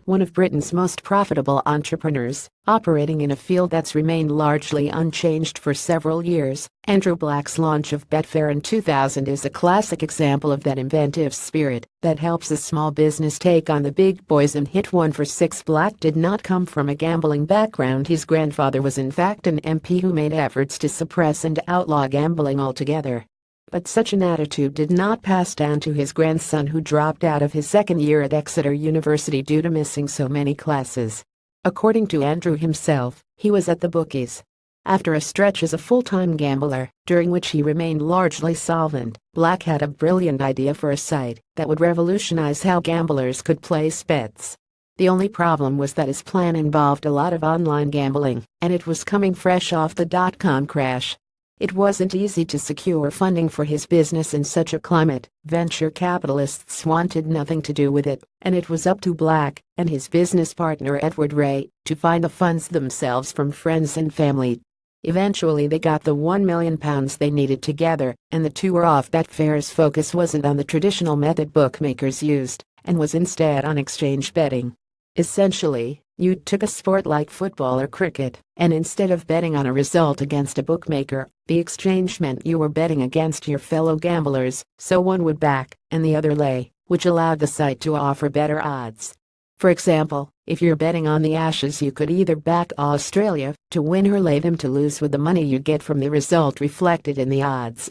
one of Britain's most profitable entrepreneurs, operating in a field that's remained largely unchanged for several years. Andrew Black's launch of Betfair in 2000 is a classic example of that inventive spirit that helps a small business take on the big boys and hit 1 for 6. Black did not come from a gambling background. His grandfather was in fact an MP who made efforts to suppress and outlaw gambling altogether. But such an attitude did not pass down to his grandson, who dropped out of his second year at Exeter University due to missing so many classes. According to Andrew himself, he was at the bookies after a stretch as a full-time gambler, during which he remained largely solvent. Black had a brilliant idea for a site that would revolutionize how gamblers could place bets. The only problem was that his plan involved a lot of online gambling, and it was coming fresh off the dot-com crash. It wasn't easy to secure funding for his business in such a climate. Venture capitalists wanted nothing to do with it, and it was up to Black and his business partner Edward Ray to find the funds themselves from friends and family. Eventually they got the £1 million they needed together, and the two were off. Betfair's focus wasn't on the traditional method bookmakers used, and was instead on exchange betting. Essentially, you took a sport like football or cricket, and instead of betting on a result against a bookmaker, the exchange meant you were betting against your fellow gamblers, so one would back and the other lay, which allowed the site to offer better odds. For example, if you're betting on the Ashes, you could either back Australia to win or lay them to lose, with the money you get from the result reflected in the odds.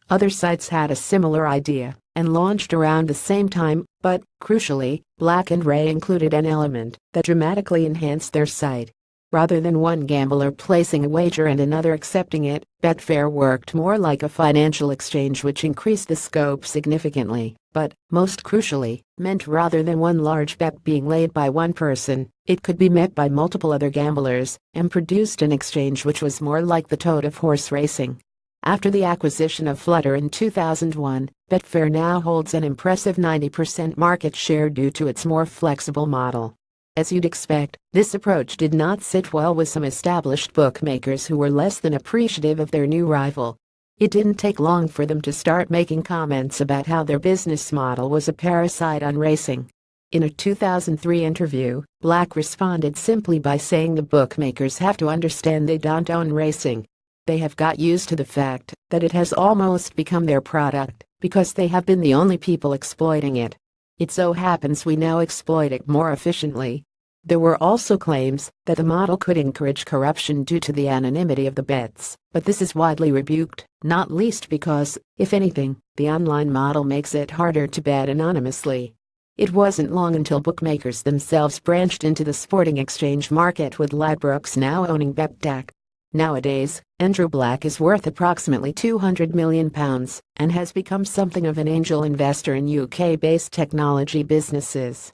Other sites had a similar idea and launched around the same time, but, crucially, Black and Ray included an element that dramatically enhanced their site. Rather than one gambler placing a wager and another accepting it, Betfair worked more like a financial exchange, which increased the scope significantly, but, most crucially, meant rather than one large bet being laid by one person, it could be met by multiple other gamblers, and produced an exchange which was more like the toad of horse racing. After the acquisition of Flutter in 2001, Betfair now holds an impressive 90% market share due to its more flexible model. As you'd expect, this approach did not sit well with some established bookmakers who were less than appreciative of their new rival. It didn't take long for them to start making comments about how their business model was a parasite on racing. In a 2003 interview, Black responded simply by saying the bookmakers have to understand they don't own racing. They have got used to the fact that it has almost become their product, because they have been the only people exploiting it. It so happens we now exploit it more efficiently. There were also claims that the model could encourage corruption due to the anonymity of the bets, but this is widely rebuked, not least because, if anything, the online model makes it harder to bet anonymously. It wasn't long until bookmakers themselves branched into the sporting exchange market, with Ladbrokes now owning BetDAC. Nowadays, Andrew Black is worth approximately £200 million and has become something of an angel investor in UK-based technology businesses.